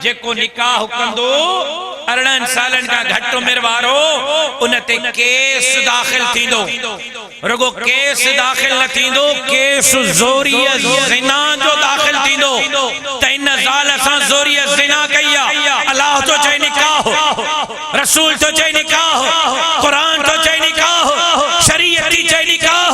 जेको निकाह कंदो 18 सालन का घट उम्र वारो उनते केस दाखिल थींदो। रुगो केस दाखिल न थींदो, केस ज़ोरिया ज़िना जो दाखिल थींदो। त इन ज़ाल सां ज़ोरिया ज़िना कया। अल्लाह तो चई निकाह, रसूल तो चई निकाह, कुरान तो चई निकाह, शरीयत थी चई निकाह।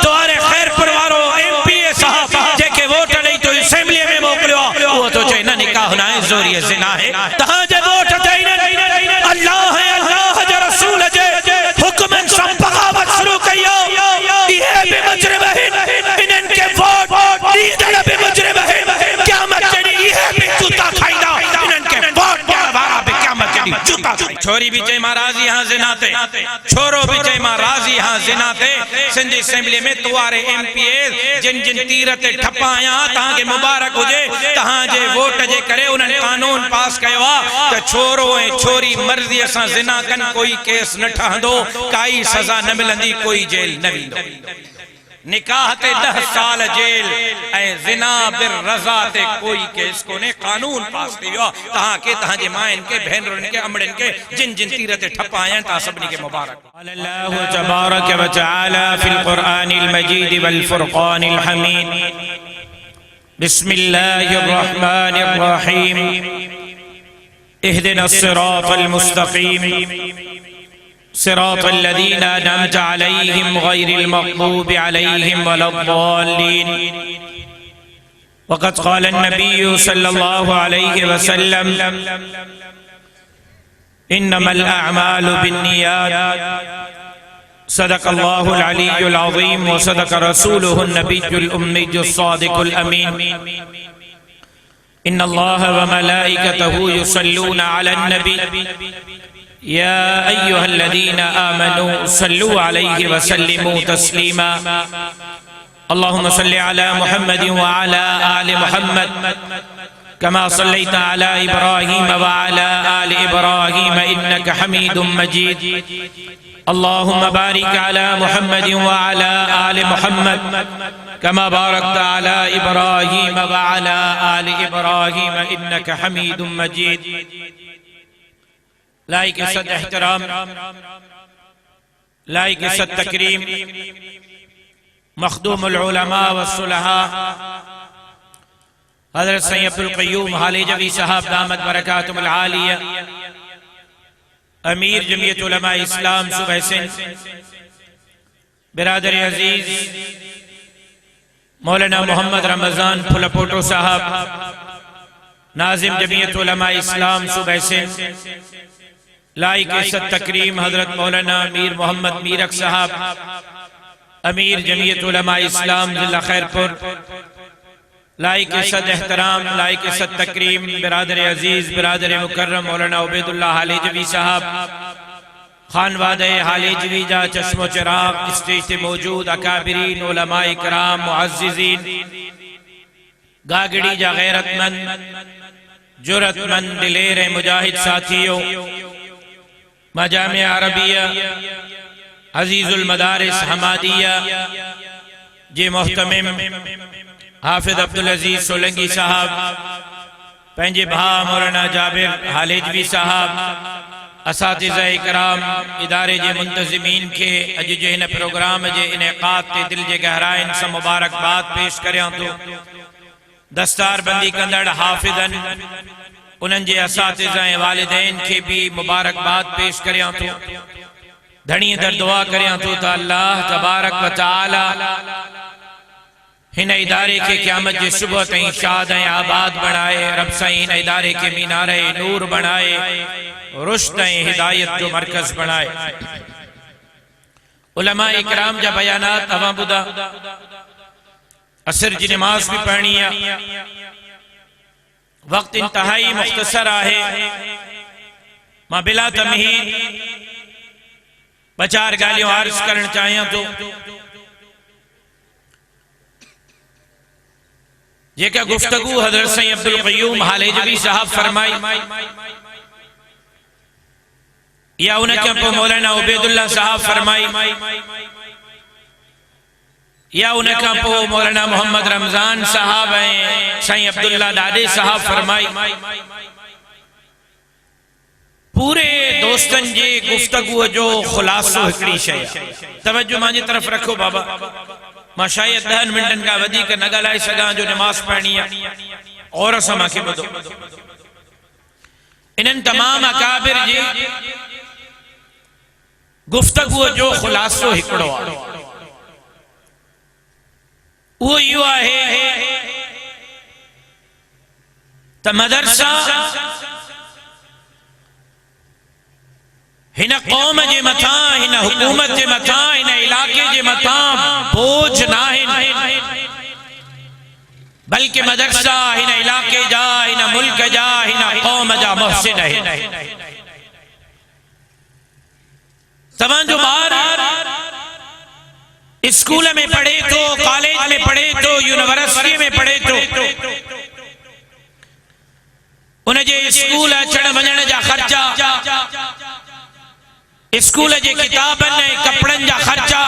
तुम्हारे खैरपुर वारो एमपीए साहब जेके वोट ॾेई तो असेंबली में मोकिलियो वो तो चई न निकाह ना है, ज़ोरिया ज़िना है। तहां जे वोट चई अल्लाह है, अल्लाह जे रसूल जे हुक्मन सां बगावत शुरू कयो। ये भी मुजरिम है, इनन के वोट दीदड़ भी मुजरिम है। क़यामत जड़ी ये भी जूता खाइदा, इनन के वोट वारा भी क़यामत जड़ी जूता। छोरी भी चई मां राज़ी हां ज़िना ते, छोरो भी चई मां राज़ी हां ज़िना ते। सिंध असेंबली में तुआरे एमपीए जिन जिन तीर ते ठपाया तहां के मुबारक हुजे। तहां जे वोट जे करे उन्हनि कानून पास कयो आ त छोरो ऐं छोरी मर्ज़ीअ सां ज़िना कन, कोई केस न ठहंदो, काई सज़ा न मिलंदी, कोई जेल न वेंदो। निकाह ते 10 साल जेल ऐं ज़िना बिर रज़ा ते कोई केस कोने, कानून पास थी वियो। तहां के तहां जे माइन के भेनरुन के अमड़न के जिन जिन तीर ते ठपा आया ता सभनी के मुबारक। अल्लाहु तबारक व तआला फिल कुरानिल मजीद वल फुरकानिल हमीद। बिस्मिल्लाहिर रहमानिर रहीम। इहदिनस सिरातल मुस्तकीम सिरातल लज़ीना अनअमता अलैहिम गैरिल मग़दूबि अलैहिम वलद्दाल्लीन। वक़द क़ाल अन्नबिय्यु सल्लल्लाहु अलैहि वसल्लम इन्नमल अअमालु बिन्नियात। सदक़ल्लाहुल अलीयुल अज़ीम व सदक़ रसूलुहुन नबियुल उम्मियुस सादिकुल अमीन। इन्नल्लाह व मलाइकतहु युसल्लूना अलन नबी या अय्युहल्लज़ीना आमनू सल्लू अलैहि व सल्लिमू तस्लीमा। अल्लाहुम्मा सल्लि अला मुहम्मद व अला आलि मुहम्मद कमा सल्लैता अला इब्राहीम व अला आलि इब्राहीम इन्नका हमीदुम मजीद। अल्लाहुम्मा बारिक अला मुहम्मद व अला आलि मुहम्मद कमा बारकता अला इब्राहीम व अला आलि इब्राहीम इन्नका हमीदुम मजीद। लाइक इज़्ज़त एहतराम, लाइक इज़्ज़त तकरीम, मखदूमुल उलमा व सुलहा हज़रत सैयद अब्दुल क़य्यूम हालिजवी साहब दामत बरकातुहुल आलिया, अमीर जमीयत उलमा इस्लाम सुबह सिंध, बिरादर अजीज मौलाना मोहम्मद रमज़ान फुलपोटो साहब, नाज़िम जमीयत उलमा इस्लाम सुबह सिंध, लाइक इज़्ज़त तकरीम हज़रत मौलाना मीर मोहम्मद मीरक साहब, अमीर जमीयत उलमा इस्लाम जिला खैरपुर, लाइक इज़्ज़त एहतराम, लाइक इज़्ज़त तकरीम बिरादर अजीज बिरादर मुकर्रम मौलाना उबैदुल्लाह हालिजवी साहब, खानवादे हालिजवी जा चश्मो चिराग स्टेज से मौजूद अकाबिरीन उलमा इकराम मुअज़्ज़िज़ीन, गागड़ी जा गैरतमंद जुरतमंद दिलेर मुजाहिद साथियों, मजामे अरबिया अजीजुल मदारिस हमादिया जे मोहतमिम हाफिज अब्दुल अजीज सोलंकी साहब, पंहिंजे भाउ मौलाना जाबिर हालिजवी साहब, असातिज़ा इकराम इदारे जे मुंतज़िमीन के अॼु जे हिन प्रोग्राम जे इनेक़ाद ते दिल जे गहराइन सां मुबारकबाद पेश करियां थो। दस्तारबंदी कंदड़ हाफिज़न उन्हनि जे असातिज़ा ऐं वालिदैन के भी मुबारकबाद पेश करियां थो। धणी दर दुआ करियां थो त अल्लाह तबारक व तआला हिन इदारे के क़यामत जे सुबह ताईं शाद ऐं आबाद बणाए। रब साईं हिन इदारे के मीनारे नूर बणाए, रुश्द ऐं हिदायत जो मरकज़ बणाए। उलमा इकराम जा बयानात तव्हां ॿुधा। असर जी नमाज भी पढ़नी है, वक्त इंतहाई मुख्तसर है। मां बिला तमहीद बचार गालियों अर्ज करण चाहिए तो जेका गुफ्तगू हज़रत सैयद अब्दुल क़य्यूम हालिजवी साहब फरमाई या उनके पोइ मौलाना उबैदुल्लाह साहब फरमाई या उनका पोइ मौलाना मोहम्मद रमज़ान साहब ऐं साईं अब्दुल्ला ॾाॾे साहब फरमाई। पूरे दोस्तन जे गुफ्तगू जो खुलासो हिकड़ी शय तवज्जो मांजी तरफ रखो बाबा। मां शायद 10 मिनटन का वधीक न ॻाल्हाए सघां जो नमाज़ पढ़णी आहे और सां मांखे ॿुधो। इन्हनि तमाम अकाबिर जी गुफ्तगू जो खुलासो हिकिड़ो आहे, वो इहो आहे त मदरसा हिन कौम जे मथां, हिन हुकूमत जे मथां, हिन इलाके जे मथां बोझ न आहिनि, बल्कि मदरसा हिन इलाके जा, हिन मुल्क जा, हिन कौम जा मुहसिन आहिनि। तव्हांजो ॿार स्कूल में पढ़े तो, कॉलेज में पढ़े तो, यूनिवर्सिटी में पढ़े तो, उनजे स्कूल अचण वञण जा ख़र्चा, स्कूल जे किताबनि ऐं कपड़नि जा ख़र्चा,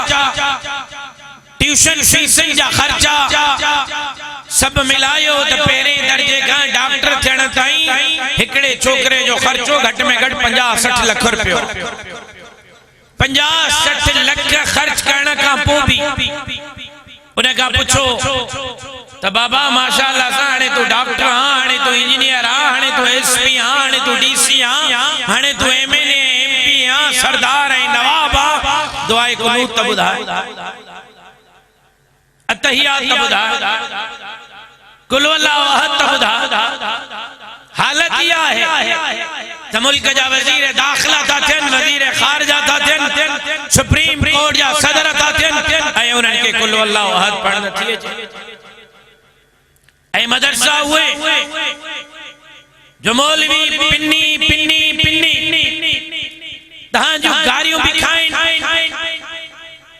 ट्यूशन फीसन जा ख़र्चा सभु मिलायो त पहिरें दर्जे खां डॉक्टर थियण ताईं हिकिड़े छोकिरे जो ख़र्चो घटि में घटि 50-60 लख रुपयो। 50-60 लख ख़र्च करण खां पोइ बि उन खां पुछो त बाबा माशाअल्लाह सां हाणे तू डॉक्टर आ, हाणे तू इंजीनियर आ, हाणे तू एसपी आ, हाणे तू डीसी आ, हाणे तू एमएलए एमपी आ, सरदार ऐं नवाब आ, दुआए कुनूत त ॿुधाए, अतहियात त ॿुधाए, कुल वल्लाहु अहद त ॿुधाए। हालत इहा आहे त मुल्क जा वज़ीर दाख़िला था थियनि, वज़ीर ख़ारिजा था थियनि, सुप्रीम कोर्ट जा सदर था थियनि ऐं उन्हनि खे कुल वल्लाहु अहद पढ़ण थी अचे। ऐं मदरसा उहे जो मौलवी पिन्नी पिन्नी पिन्नी तहां जूं गारियूं बि खाइनि,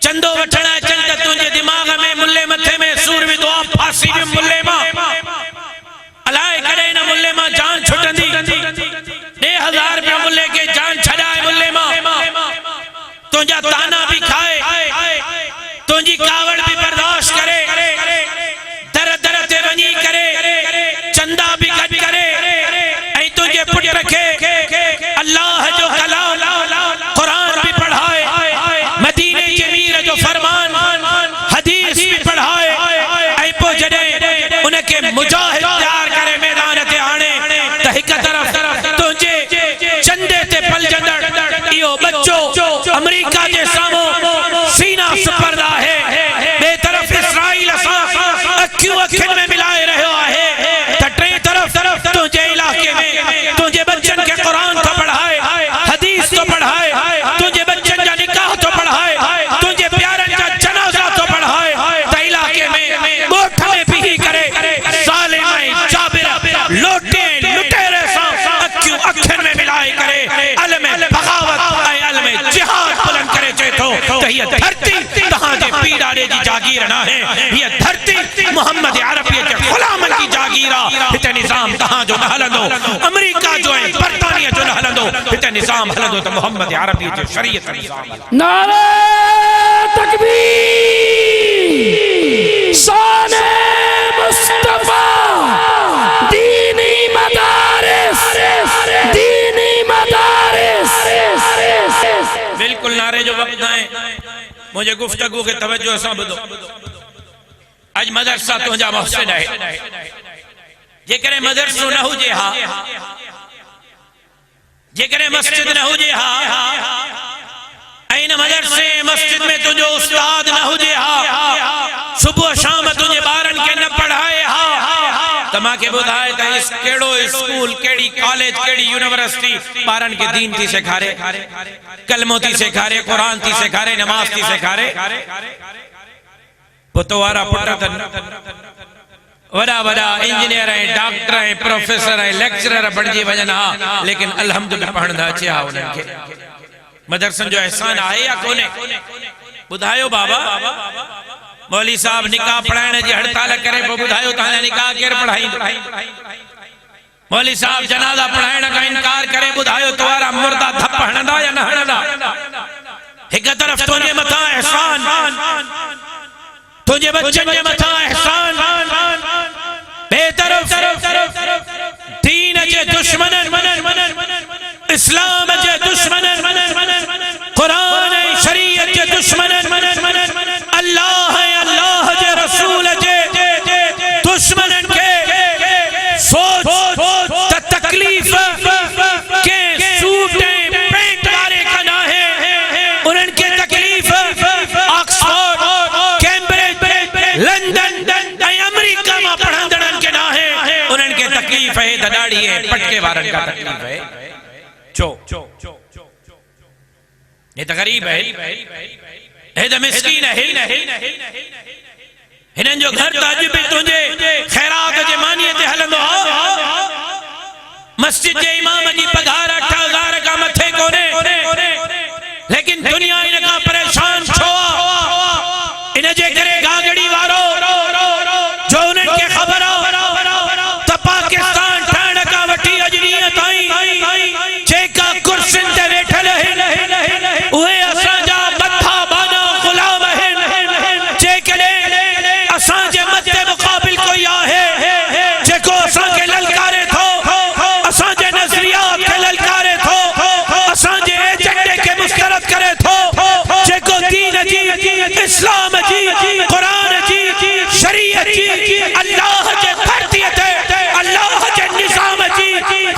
चंदो वठण अचनि त तुंहिंजे दिमाग़ में मुल्ले मथे में सूर विधो आहे, फांसी बि मुल्ले मां, अलाए कॾहिं न मुल्ले मां जान छुटंदी, 1000 रुपया मुल्ले के जान छॾाए मुल्ले मां, तुंहिंजा ताना बि खाए, तुंहिंजी कावड़ बि बर्दाश्त करे, दर दर ते वञी करे चंदा बि गॾु करे ऐं तुंहिंजे पुट खे अल्लाह जो कलाम क़ुरान भी पढ़ाए, मदीने जे मीर जो फरमान हदीस भी पढ़ाए ऐं पोइ जॾहिं उनखे मुजाहिद तैयार करे मैदान ते आणे त हिक तरफ़ तुंहिंजे चंदे ते पलजंदड़ इहो बच्चो अमेरिका जे साम्हूं सीना सुपर्द आहे, ॿिए तरफ़ इसराइल सां अखियूं अखियुनि में मिलाए रहियो आहे, त टे तरफ़ तुंहिंजे इलाके में तुंहिंजे बच्चनि खे क़ुरान थो पढ़ाए, हदीस थो पढ़ाए, तुंहिंजे बच्चनि जा निकाह थो पढ़ाए, तुंहिंजे प्यारनि जा जनाज़ा थो पढ़ाए, त इलाके में ॻोठ में बीही करे ज़ालिम ऐं जाबिर लोटे लुटेरे सां अखियूं अखियुनि में मिलाए करे अलम बग़ावत ऐं अलम जिहाद बुलंद करे चए थो त हीअ धरती तव्हांजे पीउ ॾाॾे जी जागीर न आहे, हीअ धरती मोहम्मद अरबी जे ग़ुलामनि जी जागीर आहे, हिते निज़ाम तव्हांजो न हलंदो, अमेरिका जो ऐं बर्तानिया जो न हलंदो, हिते निज़ाम हलंदो त मोहम्मद अरबी जे शरीयत निज़ाम हलंदो। नारे तकबीर, शान मुस्तफा, दीनी मदारिस, दीनी मदारिस। बिल्कुल नारे जो वक्त है, मुझे गुफ्तगू के तवज्जो सां ॿुधो। अज मदरसा तुंहिंजा मुहसिन आहे, जेकॾहिं मदरसो न हुजे हा, जेकॾहिं मस्जिद न हुजे हा, ऐं न मदरसे मस्जिद में तुंहिंजो उस्ताद न हुजे हा, सुबुह शाम तुंहिंजे ॿारनि खे न पढ़ाए हा, त मांखे ॿुधाए त कहिड़ो स्कूल, कहिड़ी कॉलेज, कहिड़ी यूनिवर्सिटी ॿारनि खे दीन थी सेखारे, कलमो थी सेखारे, क़ुरान थी सेखारे, नमाज थी सेखारे। पुतो वारा पुट वड़ा वड़ा इंजीनियर ऐं डॉक्टर ऐं प्रोफेसर ऐं लेक्चरर बणिजी वञनि हा, लेकिन अल्हम्दुलिल्लाह पढ़ण न अचे हा उन्हनि खे। मदरसनि जो एहसान आहे या कोन्हे? ॿुधायो बाबा। मौली साहब निकाह पढ़ाइण जी हड़ताल करे पोइ ॿुधायो तव्हांजा निकाह केरु पढ़ाईंदो? मौली साहब जनाज़ा पढ़ाइण खां इनकार करे ॿुधायो तवारा मुर्दा धप हणंदा या न हणंदा? हिक तरफ़ तुंहिंजे मथां एहसान, तुझे बच्चन जे मथा एहसान, बेतरफ दीन जे दुश्मनन इस्लाम जे दुश्मन, कुरान शरीयत जे दुश्मन, अल्लाह जे रसूल जे दुश्मन के सोच तकलीफ के सूट पेंट वाले का ना है, उनके तकलीफ ऑक्सफोर्ड, कैम्ब्रिज, लंदन, अमेरिका में पढ़ंदड़न के ना है, उनके तकलीफ है दाढ़ी है पटके वारन का तकलीफ है। चो ये तो गरीब है, ये तो मिस्कीन है, हिनन जो घर ताज पे तुझे खैरात जे मानियत हलंदो, मस्जिद जे इमाम जी पगार 8,000 का मथे कोने, लेकिन दुनिया इनका परेशान छो इन जे करे गागड़ी वारो जो उनके खबर तो पाकिस्तान ठहण का वठी अजरीअ ताईं जेका कुर्सिन ते वेठल है उहे असां जा मथा बाना गुलाम है, जेकॾे असां जे मथे मुक़ाबिल कोई आहे जेको असां के ललकारे थो, असां जे नज़रियात के ललकारे थो, असां जे एजेंडे के मुस्तरद करे थो, जेको दीन जी, इस्लाम जी, कुरान जी, शरीयत जी, अल्लाह जे धरती ते अल्लाह जे निज़ाम जी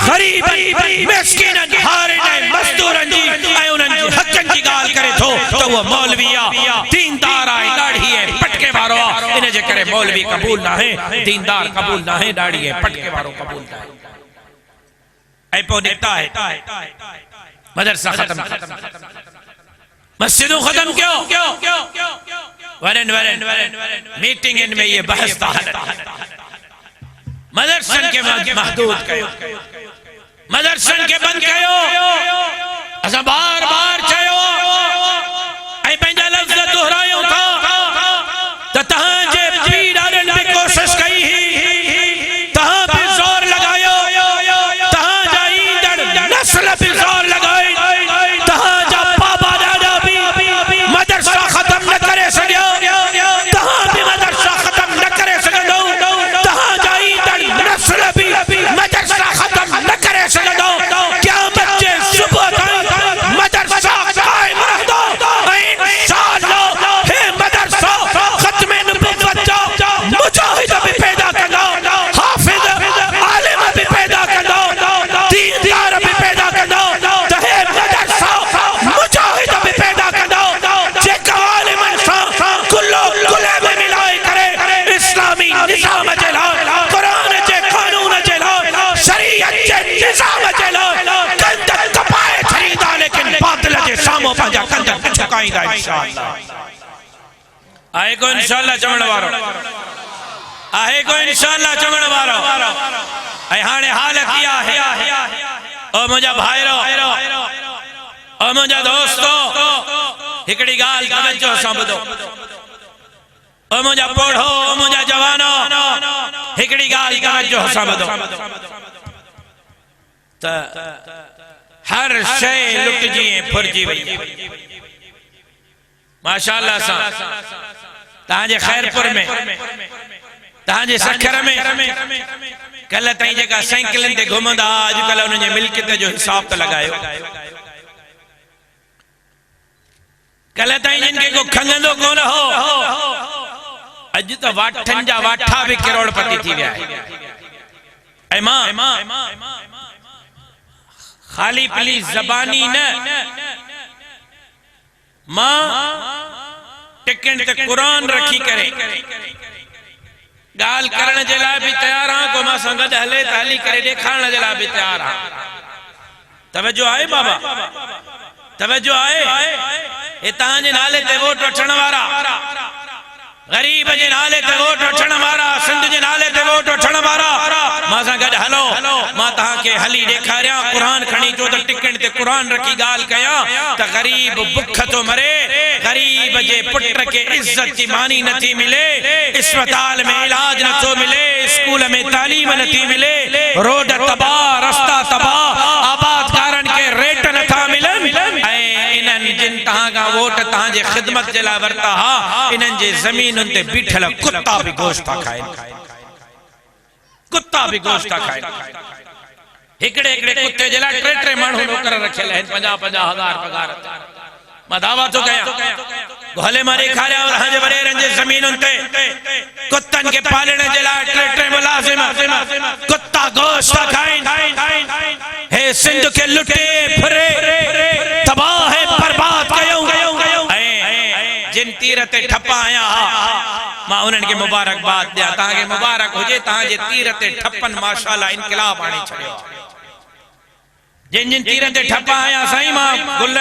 गरीबन मिस्किनन हारिन मजदूरन जी ऐं उन्हनि जे हक़नि जी ॻाल्हि करे थो त उहो मौलवी आहे, दीनदार आहे, ॾाढ़ी आहे, पटके वारो आहे, इन जे करे मौलवी क़बूल न आहे, दीनदार क़बूल न आहे, ॾाढ़ी आहे, पटके वारो क़बूल न आहे। ऐं पोइ निकिता है मदरसा ख़त्म, मस्जिदों ख़त्म क्यों, वरन मीटिंग में ये बहस था, मदरसन के महदूद कयो, मदरसन के बंद कयो, असां बार बार चयो ऐं पंहिंजा लफ़्ज़ दोहरायूं था त तहां जे पीर वारनि बि कोशिश कई हुई, तहां बि ज़ोर लगायो, तहां जा ईंदड़ नस्ल बि ज़ोर लगाई, तहां जा बाबा ॾाॾा बि मदरसा ख़त्म न करे सघिया, तहां बि मदरसा ख़त्म न करे सघंदो, तहां जा ईंदड़ नस्ल बि मदरसा ख़त्म न करे सघंदो, क़यामत जे सुबुह ताईं मदरसा क़ाइम रहंदो ऐं इंशाअल्लाह हे मदरसा ख़त्मे नबुव्वत जा मुजाहिद भी पैदा कंदो, हाफिज़ आलिम भी पैदा कंदो, दीनदार भी पैदा कंदो, त हे मदरसा मुजाहिद भी पैदा कंदो, जेका आलिमन सां कुल्लो कुले में मिलाए करे इस्लामी निज़ाम जे लाइ, कुरान जे कानून जे लाइ, शरीयत जे निज़ाम जे लाइ कंद कपाए छॾींदा, लेकिन बातिल जे साम्हूं पंहिंजा कंद झुकाईंदा इंशाअल्लाह। आहे को इंशाअल्लाह चवण वारो, आहे को इंशाअल्लाह चवण वारो। ऐं हाणे हालत इहा आहे, ओ मुंहिंजा भाइरो, ओ मुंहिंजा दोस्तो, हिकिड़ी ॻाल्हि तवजो सां ॿुधो, ओ मुंहिंजा पोढ़ो, ओ मुंहिंजा जवानो, हिकिड़ी ॻाल्हि तवजो सां ॿुधो त हर शइ लुटजी ऐं फुरजी वई, माशाअल्लाह सां तव्हांजे खैरपुर में, तव्हांजे सखर में कल ताईं जेका साइकिलनि ते घुमंदा, अॼुकल्ह उन्हनि जे मिल्कियत जो हिसाब त लॻायो, कल ताईं जिन खे को खंगंदो कोन हो, अॼु त वाठनि जा वाठा बि करोड़पति थी विया आहिनि। ऐं मां खाली पली ज़बानी न, मां टिकण ते कुरान रखी करे गाल करण जे लाइ भी तैयार हां, को मां सां गॾु हले त हली करे ॾेखारण जे लाइ भी तैयार हां। तवजो आहे बाबा, तवजो आहे, हे तव्हांजे नाले ते वोट वठण वारा, गरीब जे नाले ते वोट वठण वारा, सिंध जे नाले ते वोट वठण वारा, मां सां गॾु हलो, मां तव्हांखे हली ॾेखारियां, क़ुरान खणी चो त टिकण ते क़ुरान रखी ॻाल्हि कयां त गरीब बुख तो मरे, गरीब जे पुट के इज्जत जी मानी नथी मिले, अस्पताल में इलाज नथो मिले, स्कूल में तालीम नथी मिले, रोड तबाह, रास्ता तबाह, आबादकारन के रेट नथा मिलन, इन्हनि जिन तहां का वोट तहां जे खिदमत जे लाइ वरता हा, इन्हनि जे ज़मीनुनि ते बीठल कुत्ता भी गोश्त था खाइनि, कुत्ता भी गोश्त था खाइनि। हिकड़े हिकड़े कुत्ते जे लाइ 3 माण्हू नौकर रखियल आहिनि 50,000 पगार मां दावा थो कयां गोले मारे खारिया और हजे वडेरनि जे ज़मीनुनि ते कुत्तनि खे पालण जे लाइ 3 मुलाज़िम कुत्ता गोश्त खाइनि हे सिंध खे लुटे फिरे तबाह बर्बाद कयूं ऐं जिन तीर ते ठपा आया मां उन्हनि खे मुबारकबाद ॾियां तव्हांखे मुबारक हुजे तव्हांजे तीर ते ठपनि माशाअल्लाह इनकलाब आणे छॾियो जिन जिन तीरनि ते ठपा आया साईं मां गुल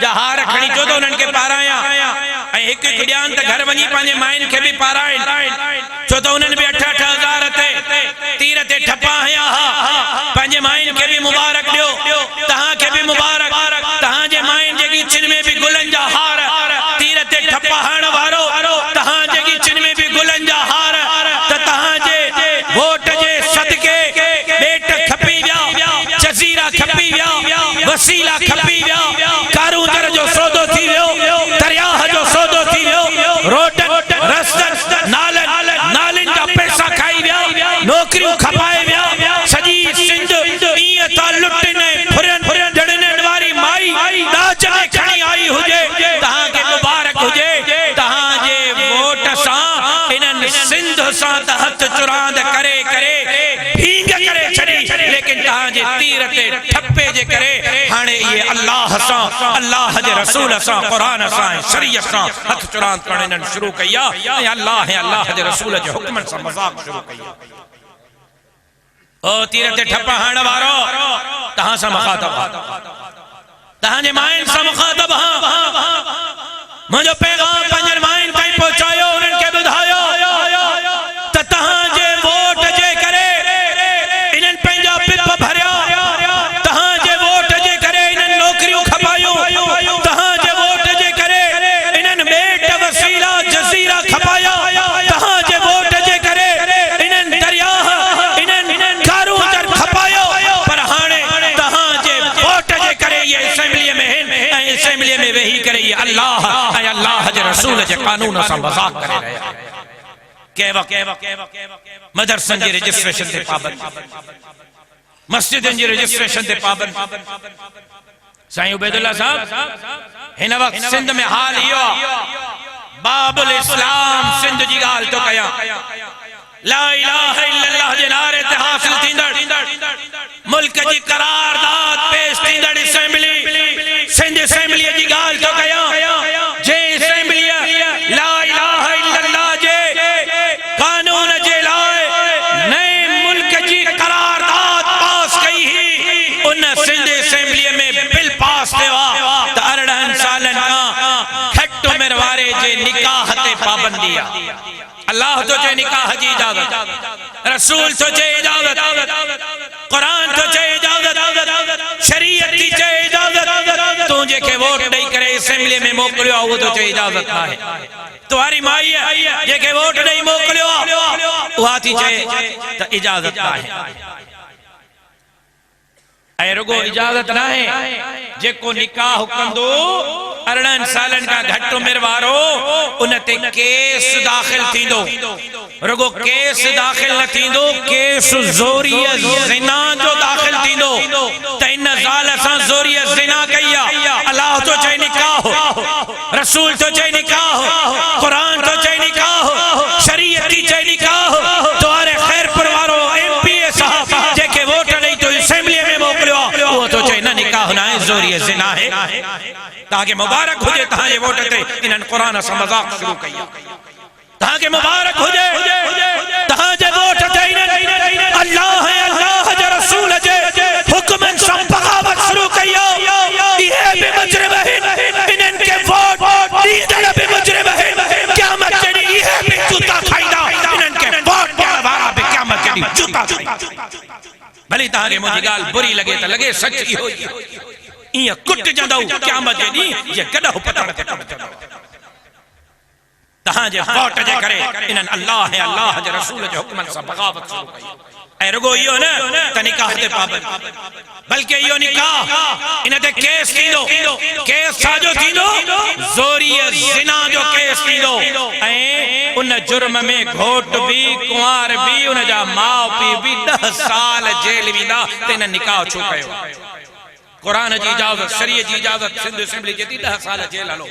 जा हार खणी चो त उन्हनि खे पाराया ऐं हिकु हिकु ॾियानि त घर वञी पंहिंजे माइनि खे बि पाराइनि छो त उन्हनि बि 8,000 ते तीर ते ठपा आया पंहिंजे माइनि खे बि मुबारक ॾियो तव्हांखे बि मुबारक तव्हांजे माइनि जे गिचनि में बि गुलनि जा हार तीर ते ठपा हणण वारो तव्हांजे गिचनि में बि गुलनि जा हार त तव्हांजे वोट जे सदके ॿेट खपी विया जज़ीरा खपी विया वसीला खपी विया कारूंदर जो सौदो थी वियो दरियाह जो सौदो थी वियो रोड रस्तनि नालिन जा पैसा खाई विया नौकरियूं खपाए विया सॼी सिंध ईअं था लुटनि फुरनि जड़नि वारी माई नाच में खणी आई हुजे तव्हांखे मुबारक हुजे तव्हांजे वोट सां इन्हनि सिंध सां त हथ चुरांद करे भींग करे छॾी लेकिन तव्हांजे तीर ते ठपे जे करे हाणे इहे अल्लाह सां अल्लाह जे रसूल सां क़ुरान सां शरीयत सां हथ चुरांद करण इन्हनि शुरू कई आहे ऐं अल्लाह जे रसूल जे हुक्मनि सां मज़ाक शुरू कई आहे ओ तीर ते ठपा हणण वारो तव्हां सां मुखातब तव्हांजे माइनि सां मुखातब मुंहिंजो पैगाम पंहिंजनि माइनि ताईं पहुचायो उन्हनि खे ॿुधायो त तव्हांजे वोट जे करे इन्हनि पंहिंजा पिप भरिया तव्हांजे वोट जे करे इन्हनि नौकरियूं खपायूं तव्हांजे वोट जे करे इन्हनि ॿेट वसीला जज़ीरा खपाया तव्हांजे वोट जे करे इन्हनि दरियाह इन्हनि कारूंदर खपायो पर हाणे तव्हांजे वोट जे करे ये असेंबली में ऐं असेंबली में वेही करे ये अल्लाह ऐं अल्लाह जे रसूल जे कानून सां मज़ाक करे रहिया मदरसनि जी रजिस्ट्रेशन ते पाबंद मस्जिदनि जी रजिस्ट्रेशन ते पाबंद साईं उबैदुल्ला साहब हिन वक्त सिंध में हाल इहो बाबुल इस्लाम सिंध जी ॻाल्हि तो कयां ला इलाहा इल्लल्लाह जे नारे ते हासिल थींदड़ मुल्क जी करारदाद पेश थींदड़ असेंबली सिंध असेंबली जी ॻाल्हि तो कयां जे असेंबली ला इलाहा इल्लल्लाह जे कानून जे लाइ नए मुल्क जी करारदाद पास कई ही उन सिंध असेंबली में बिल पास थियो त 18 सालनि खां घटि उमिरि वारे जे निकाह ते पाबंदी आहे अल्लाह तो चे निकाह जी इजाजत रसूल तो चे इजाजत कुरान तो चे इजाजत शरीयत की चे इजाजत तू जेके वोट ॾेई करे असेंबली में मोकिलियो वो तो चे इजाजत आहे तुम्हारी माई है जेके वोट ॾेई मोकिलियो उहा थी चे त इजाजत आहे ऐं रुगो इजाजत न आहे जेको निकाह कंदो 18 सालनि खां घटि उमिरि वारो उन ते केस दाख़िल थींदो रुगो केस दाख़िल न थींदो केस ज़ोरीअ ज़िना जो दाख़िल थींदो त इन ज़ाल सां ज़ोरीअ ज़िना कई आहे अल्लाह तो चए निकाह रसूल तो चए निकाह कुरान तो चए निकाह शरीयत की चए निकाह तुम्हारे खैरपुर वारो एमपीए साहब जेके वोट ॾेई तो असेंबली में मोकिलियो वो तो चए न निकाह न आहे ज़ोरीअ ज़िना है ताकि मुबारक हुजे तहांजे वोट ते इन्हनि क़ुरान सां मज़ाक शुरू कई ताकि मुबारक हुजे तहांजे वोट ते इन्हनि अल्लाह ऐं अल्लाह जे रसूल जे हुक्मनि सां बग़ावत शुरू कई इहे बि मुजरिम आहिनि इन्हनि खे वोट ॾींदड़ बि मुजरिम आहिनि क़यामत जे ॾींहुं इहे बि जूता खाईंदा इन्हनि खे वोट ॾियण वारा बि क़यामत जे ॾींहुं जूता खाईंदा भली तहांखे मुंहिंजी ॻाल्हि बुरी लॻे त लॻे सच इहो ई कुट जंदो क़यामत जे ॾींहुं जे गॾो पतण ते कम कंदो तहांजे वोट जे करे इन्हनि अल्लाह जे रसूल जे हुक्मनि सां बग़ावत शुरू कई ऐं रुगो इहो न त निकाह ते पाबंद, बल्कि इहो निकाह इन ते केस थींदो। केस छाजो थींदो? ज़ोरी ज़िना जो केस थींदो। ऐं उन जुर्म में घोट भी, कुंवार भी, उन जा माउ पीउ भी 10 साल जेल वेंदा त इन निकाह छो कयो? कुरान जी इजाज़त, शरीअ जी इजाज़त, सिंध असेंबली चई 10 साल जेल हलो।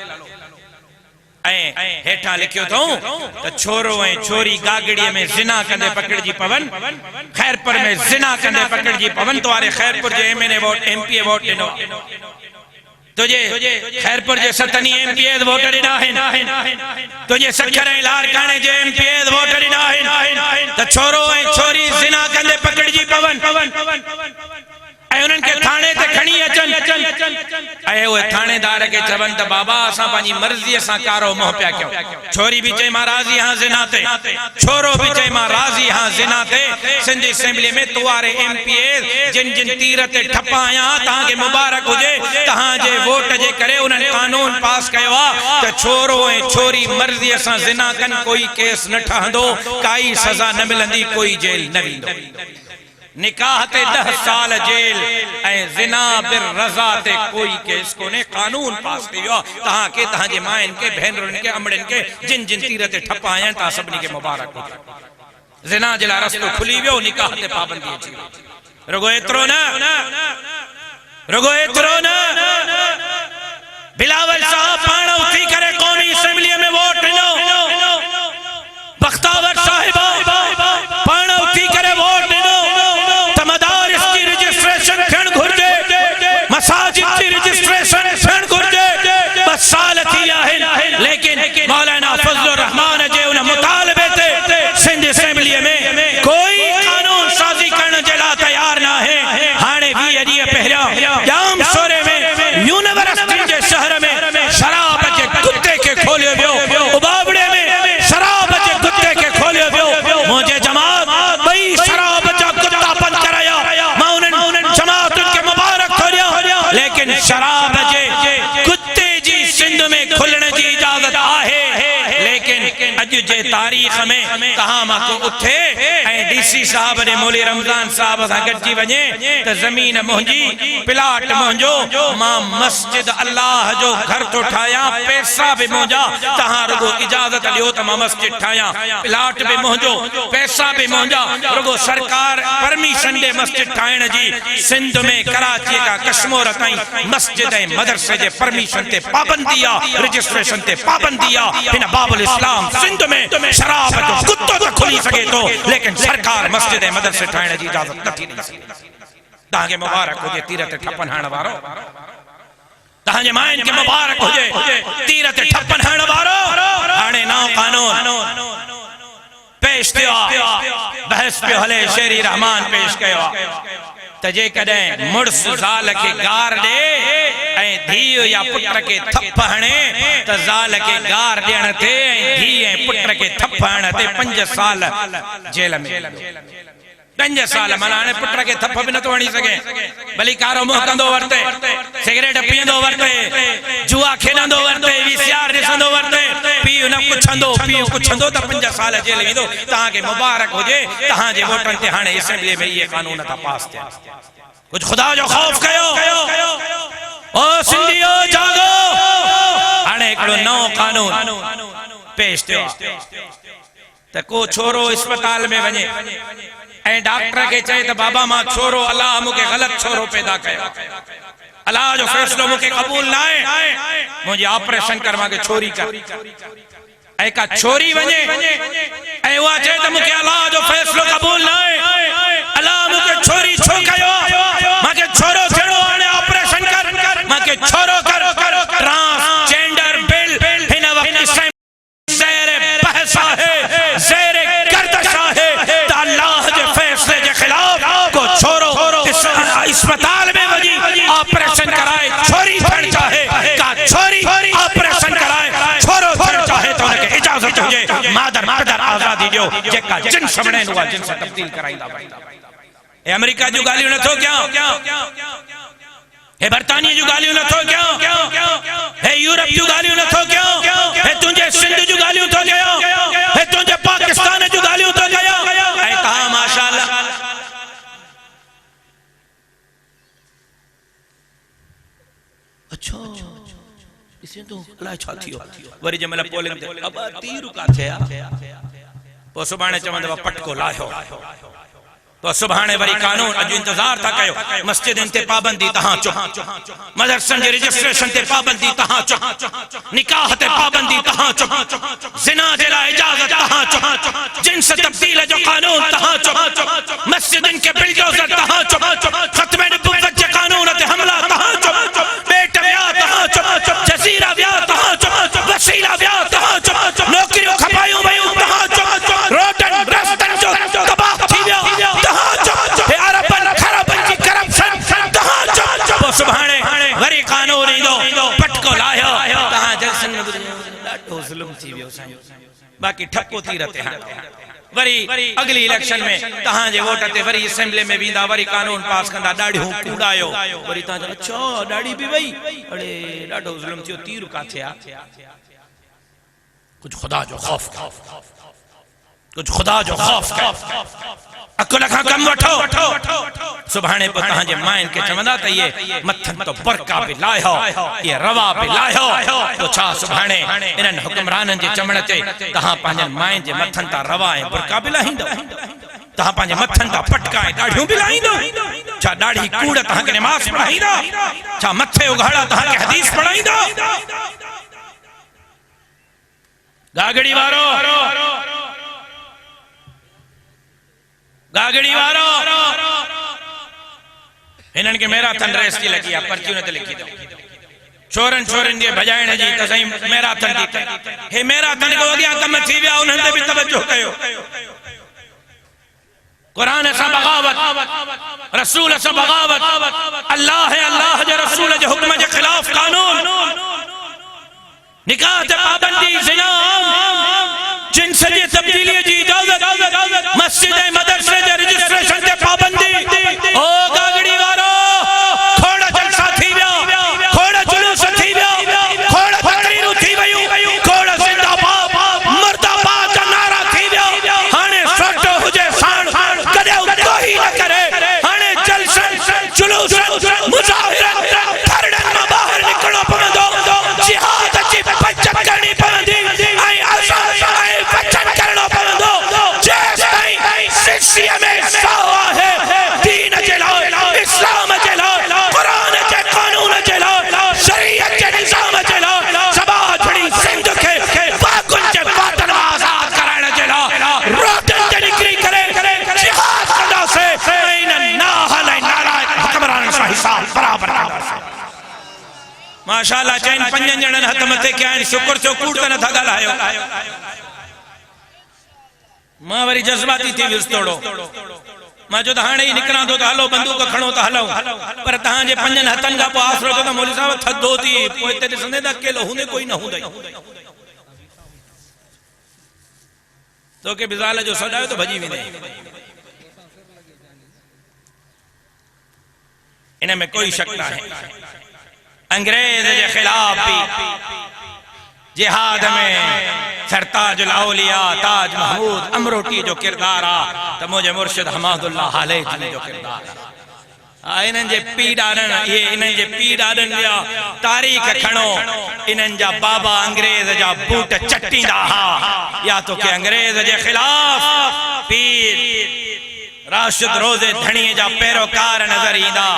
ऐं हेठां लिखियो अथऊं त छोरो ऐं छोरी गागड़ीअ में ज़िना कंदे पकड़जी पवन, खैरपुर में ज़िना कंदे पकड़जी पवन। तो वारे खैरपुर जे एमएनए वोट, एमपीए वोट ॾिनो, तुझे खैरपुर जे 7 एमपीए वोट ॾिना आहिनि, तुझे सखर ऐं लारकाणे जे एमपीए वोट ॾिना आहिनि। त छोरो ऐं छोरी ज़िना कंदे पकड़जी पवन ऐं उन्हनि खे थाणे ते खणी अचनि ऐं उहे थाणेदार खे चवनि त बाबा असां पंहिंजी मर्ज़ीअ सां कारो मोह पिया कयूं। छोरी भी चई मां राज़ी आहियां ज़िना ते, छोरो भी चई मां राज़ी आहियां ज़िना ते। सिंध असेंबली में तुआरे एमपीए जिन जिन तीर ते ठपा आहियां, तव्हांखे मुबारक हुजे, तव्हांजे वोट जे करे उन्हनि कानून पास कयो आहे त छोरो ऐं छोरी मर्ज़ीअ सां ज़िना कनि, कोई केस न ठहंदो, काई सज़ा न मिलंदी, कोई जेल न वेंदो। निकाह ते 10 साल जेल ऐं ज़िना बिर रज़ा ते कोई केस कोने, कानून पास थी वियो। तव्हांखे, तव्हांजे माइनि खे, भेनरुनि खे, अमड़नि खे, जिन जिन तीर ते ठपा आया आहिनि, तव्हां सभिनी खे मुबारक हुजे। ज़िना जे लाइ रस्तो खुली वियो, निकाह ते पाबंदी अची वई। रुगो एतिरो न, रुगो एतिरो न, बिलावल साहब पाण उथी करे क़ौमी असेंबलीअ में वोट ॾिनो, बख्तावर साहिब पाण उथी करे वोट ॾिनो त मदारिस जी रजिस्ट्रेशन थियण घुर्जे, मसाजिद जी रजिस्ट्रेशन थियण घुर्जे। 2 साल थी विया आहिनि, लेकिन मौलाना फज़लुर रहमान जे उन मुतालबे ते सिंध असेंबलीअ में कोई कानून साज़ी करण जे लाइ तयार न आहे। हाणे 20 ॾींहं पहिरियों जाम शोरे में यूनिवर्सिटी जे शहर में शराब जे कुत्ते खे खोलियो वियो, उबावड़े में शराब जे कुत्ते खे खोलियो वियो। मुंहिंजे जमात ॿई शराब जा कुत्ता बंदि कराया, मां उन्हनि जमातुनि खे मुबारक थो ॾियां, लेकिन शराब जे कुत्ते जी सिंध में खुलण जी इजाज़त आहे। लेकिन अॼु जे तारीख़ में तहां मां को उथे ऐं डीसी साहब ने मौली रमज़ान साहब सां गॾिजी वञे त ज़मीन मुंहिंजी, प्लाट मुंहिंजो, मां मस्जिद अल्लाह जो घर तो ठाहियां, पैसा भी मुंहिंजा, तहां रुगो इजाज़त ॾियो त मां मस्जिद ठाहियां, प्लाट भी मुंहिंजो, पैसा भी मुंहिंजा, रुगो सरकार परमिशन ॾे मस्जिद ठाहिण जी। सिंध में कराची खां कश्मीर ताईं मस्जिद ऐं मदरसे जे परमिशन ते पाबंदी आहे, रजिस्ट्रेशन ते पाबंदी आहे। हिन बाबुल इस्लाम सिंध में शराब जो कुत्तो तो खुली सके तो, लेकिन सरकार मस्जिद ऐं मदरसे ठाहिण जी इजाज़त नथी ॾेई सघे। तव्हांखे मुबारक हुजे तीर ते ठपन हणण वारो, तव्हांजे माइनि खे मुबारक हुजे तीर ते ठपन हणण वारो। हाणे नओं कानून पेश थियो आहे, बहस पियो हले, शेरी रहमान पेश कयो आहे त जेकॾहिं मुड़ुस ज़ाल खे गार ॾे ऐं धीउ या पुट खे थप हणे त ज़ाल खे गार ॾियण ते ऐं धीउ ऐं पुट खे थप हणण ते 5 साल जेल में। 5 साल माना हाणे पुट खे थप बि नथो हणी सघे, भली कारो मुंहुं कंदो वरिते, सिगरेट पीअंदो वरिते, जुआ खेॾंदो वरिते, VCR ॾिसंदो वरिते, पीउ न पुछंदो, पीउ पुछंदो त 5 साल जेल वेंदो। तव्हांखे मुबारक हुजे, तव्हांजे वोटनि ते हाणे असेंबली में इहे कानून था पास थिया। कुझु ख़ुदा जो ख़ौफ़ कयो, ओ सिंधियो जागो। हाणे हिकिड़ो नओं कानून पेश थियो त को छोरो अस्पताल में वञे ऐं डॉक्टर खे चए त बाबा मां छोरो, अल्लाह मूंखे ग़लति छोरो पैदा कयो, अल्लाह जो फ़ैसिलो मूंखे क़बूल न आहे, मुंहिंजी ऑपरेशन कर, मूंखे छोरी कर। ऐं का छोरी वञे ऐं उहा चए त मूंखे अल्लाह जो फ़ैसिलो क़बूल न आहे, अल्लाह मूंखे छोरी छो कयो, मूंखे छोरो थियणो, हाणे ऑपरेशन कर, मूंखे छोरो कर। ट्रांसजेंडर बिल हिन वक्त ज़ेरे बहस आहे, ज़ेरे गर्दिश आहे त अल्लाह जे फ़ैसिले जे ख़िलाफ़ को छोरो अस्पताल में वञी ऑपरेशन कराए छोरी थियणु चाहे, का छोरी ऑपरेशन कराए छोरो थियणु चाहे त हुनखे इजाज़त हुजे। मादर पितर आज़ादी ॾियो, जेका जिन्स वणेनि उहा जिन्स तब्दील कराईंदा वञो। हे अमेरिका जूं ॻाल्हियूं नथो कयां, हे बर्तानिया जूं ॻाल्हियूं नथो कयां, हे यूरोप जूं ॻाल्हियूं नथो कयां, हे तुंहिंजे सिंध जूं ॻाल्हियूं थो कयां, हे तुंहिंजे पाकिस्तान जूं ॻाल्हियूं थो कयां। ऐं तव्हां माशाअल्लाह अच्छा इसे तो अलाए छा थियो वरी जमल पोलिंग ते अब तीर का थया पो सुभाणे चवंदव पटको लायो तो सुभाणे वरी कानून अज इंतजार था कयो मस्जिदन ते पाबंदी तहां चुप मदरसन जे रजिस्ट्रेशन ते पाबंदी तहां चुप निकाह ते पाबंदी तहां चुप जिना जे ला इजाजत तहां चुप जिन्स तब्दील जो कानून तहां चुप मस्जिदन के बिलडोजर तहां चुप खत्मे नबुव्वत जे कानून ते हमला तहां चुप बेट ब्याह तहां चुप जजीरा ब्याह तहां चुप वसीला ब्याह तहां चुप नौकरियों खपायूं वयूं तहां चुप रोडन रस्तन जो तबाह थी वियो सुभाणे वरी कानून ईंदो पटको लायो तहां जलसन में ॾाढो ज़ुल्म थी वियो साईं बाक़ी ठप्पो थी रते हां वरी अगली इलेक्शन में तहां जे वोट ते वरी असेंबली में वेंदा वरी कानून पास कंदा ॾाढियूं कूड़ायो वरी तहां जो अच्छा ॾाढी बि वई अड़े ॾाढो ज़ुल्म थियो तीर काथे आ कुछ खुदा जो खौफ कुछ खुदा जो खौफ अकुल खां कम वठो सुभाणे पो तहां जे माइन के चवंदा त ये मथन तो बरका भी लायो ये रवा भी लायो तो छा सुभाणे इनन हुक्मरानन जे चमण ते तहां पांजन माइन जे मथन ता रवा ऐं बरका भी लाहींदो तहां पांजे मथन ता पटका ऐं ॾाढ़ियूं भी लाहींदो छा ॾाढ़ी कूड़ तहां के नमाज पढ़ाईंदा छा मथे उघाड़ा तहां के हदीस पढ़ाईंदा गागड़ी वारो गागड़ी वारो इनन के मैराथन रेस की लगी पर्चियों ने लिखी दो छोरन छोरन जे भजाइण जी त सही मैराथन दी हे मैराथन को अगिया कम थी विया उन्हनि ते भी तवज्जो कयो कुरान सा बगावत रसूल सा बगावत अल्लाह जे रसूल जे हुक्म जे खिलाफ कानून निकाह ते पाबंदी जिना जिन्स जे तब्दीली जी इजाजत मस्जिद मदरसे जे रजिस्ट्रेशन ते पाबंदी ओ गागड़ी वारो खोड़ा जलसा थी विया खोड़ा जुलूस थी विया खोड़ा तकरीरू थी वयूं खोड़ा जिंदाबाद मर्दाबाद जा नारा थी विया हाने सोटो हुजे साण कदे कोई न करे हाने जलसन जुलूस मुजाहिरा धरड़न मां बाहर निकलणो पवंदो जिहाद जी बचत करणी पवंदी ऐं असां वचन करणो पवंदो शिष्य में सावा है दीन जे लाइ इस्लाम जे लाइ कुरान जे कानून जे लाइ शरीयत जे निज़ाम जे लाइ समाज बड़ी सिंध के वाकुन जे वातन आजाद कराइण जे लाइ रोडन ते निकरी करे जिहाद कंदासे इन नाहल नारायण हुक्मरान सां हिसाब बराबर कंदासे माशाअल्लाह चैन पंजन जणन हथ मथे कया शुक्र छो कूड़ त न था ॻाल्हायो मां वरी जज्बाती थी वियुसि थोड़ो मां जो हाणे ही निकरां तो हलो बंदूक खणो तो हलो पर तहां जे पंजन हथन का पो आसरो तो मौलवी साहब थदो थी पोइ ते ॾिसंदे त अकेलो हूंदे कोई न हूंदई तो के बिज़ाल जो सॾायो तो भजी वेंदे इन में कोई शक ना है अंग्रेज के खिलाफ भी जिहाद में सरताजुल औलिया ताज महमूद अमरोटी जो किरदार आ त मुझे मुर्शिद हमादुल्लाह हालेजी जो किरदार आ इनन जे पीडारन ये इनन जे पीडारन या तारीख खणो इनन जा बाबा अंग्रेज जा बूट चटींदा हा या तो के अंग्रेज जे खिलाफ पीर राशिद रोजे धनी जा पैरोकार नजर ईंदा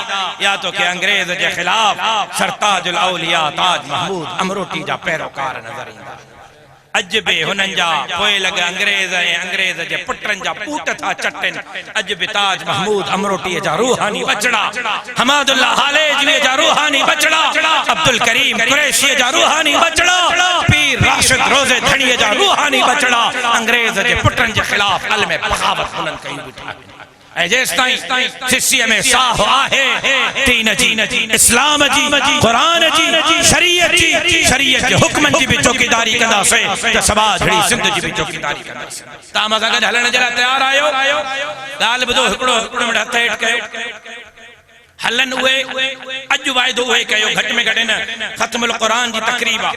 या तो के अंग्रेज जे खिलाफ सरताजुल औलिया ताज महमूद अमरोटी जा पैरोकार नजर ईंदा अज बे हुनन जा पोए लगे अंग्रेज जे पुटरन जा पूट था चटन अज बे ताज महमूद अमरोटी जा रूहानी बचड़ा हमादुल्लाह हालेजी जा रूहानी बचड़ा अब्दुल करीम कुरैशी जा रूहानी बचड़ा पीर राशिद रोजे धनी जा रूहानी बचड़ा अंग्रेज जे पुटरन जे खिलाफ अल में बगावत हुनन कई बिठा जेस ताईं शिष्य में साह आहे दीन जी इस्लाम जी कुरान जी शरीयत जे हुक्मन जी भी चौकीदारी कंदा से त समाज बड़ी सिंध जी भी चौकीदारी कंदा से ताम सा गड हलण जे ला तैयार आयो गाल बुधो हिकड़ो मिनट हथ हेठ कयो हलन उए अज वायदो उए कयो घट में घट न खत्मुल कुरान जी तकरीबा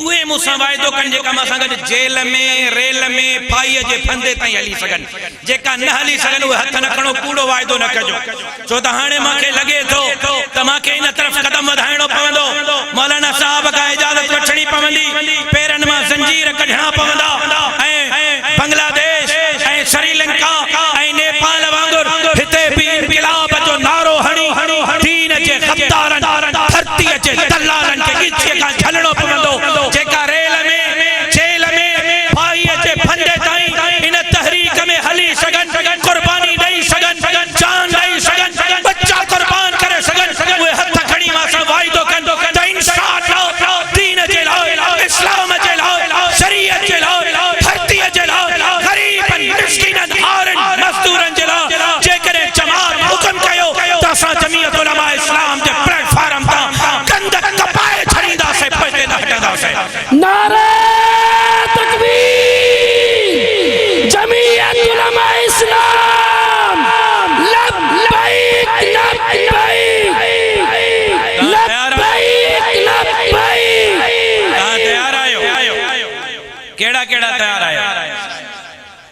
उए मुसा वायदो कन जे कम सा गड जेल में रेल में फाई जे फंदे ताई हली सगन जेका न हली सगन उए हथ न खणो कूड़ो वायदो न कजो छो त हाणे माके लगे थो त माके इन तरफ कदम वधाइणो पवंदो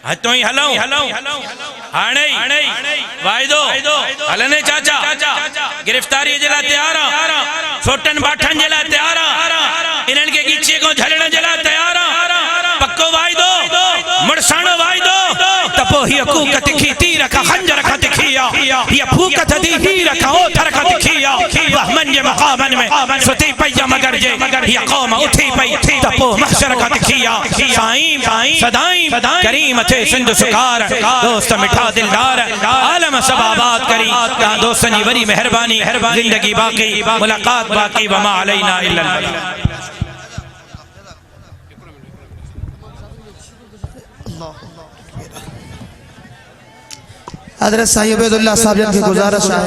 हथों ही हलऊं हाणे वाइदो हलने चाचा गिरफ्तारी जे लाइ तैयार आ छोटन बाठन जे लाइ तैयार आ इन्हनि खे गिचे को झलण जे लाइ तैयार आ पक्को वाइदो मुड़साणो वाइदो त पोइ हीअ कूक तिखी तीर खां खंजर खां तिखी आ हीअ फूक थदी हीर खां ओथर खां तिखी आ बहमन जे मक़ामन में सुती पई मगर जे हीअ क़ौम उठी पई त पोइ महशर खां तिखी आ साईं सदाईं करीम थे सिंध सुकार दोस्त मिठा दिलदार आलम सब आबाद करी तहां दोस्तनि जी वरी मेहरबानी जिंदगी बाकी मुलाकात बाकी वमा अलैना इल्ला हज़रत साईं उबैदुल्लाह साहब जन की गुजारिश है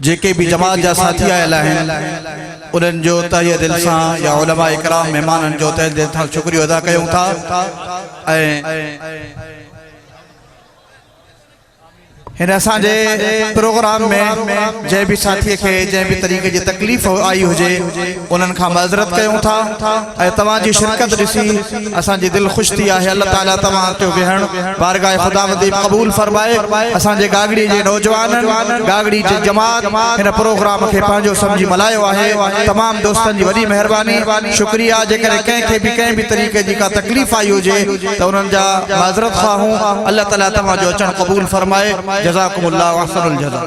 जेके भी जमात जा साथी आयल आहिनि उन्हनि जो तहे दिल सां या उलमा इकराम मेहमाननि जो तहे दिल सां शुक्रियो अदा कयूं था हिन असांजे प्रोग्राम में जंहिं भी साथी के जंहिं भी तरीक़े जी तकलीफ़ आई हुजे उन्हनि खां माज़रत कयूं था ऐं तव्हांजी शिरकत ॾिसी असांजी दिल ख़ुशि थी आहे अल्लाह ताला तव्हां ते वेहण बारगाह ख़ुदावंदी क़बूल फरमाए असांजे गागड़ी जे नौजवाननि गागड़ी जी जमात हिन प्रोग्राम खे पंहिंजो सम्झी मल्हायो आहे तमाम दोस्तनि जी वॾी महिरबानी शुक्रिया जेकॾहिं कंहिंखे बि कंहिं बि तरीक़े जी का तकलीफ़ आई हुजे त उन्हनि जा माज़रत ख़्वाहूं अल्लाह ताला तव्हांजो अचणु क़बूल फरमाए जज़ाकुमुल्लाह व अहसनुल जज़ा।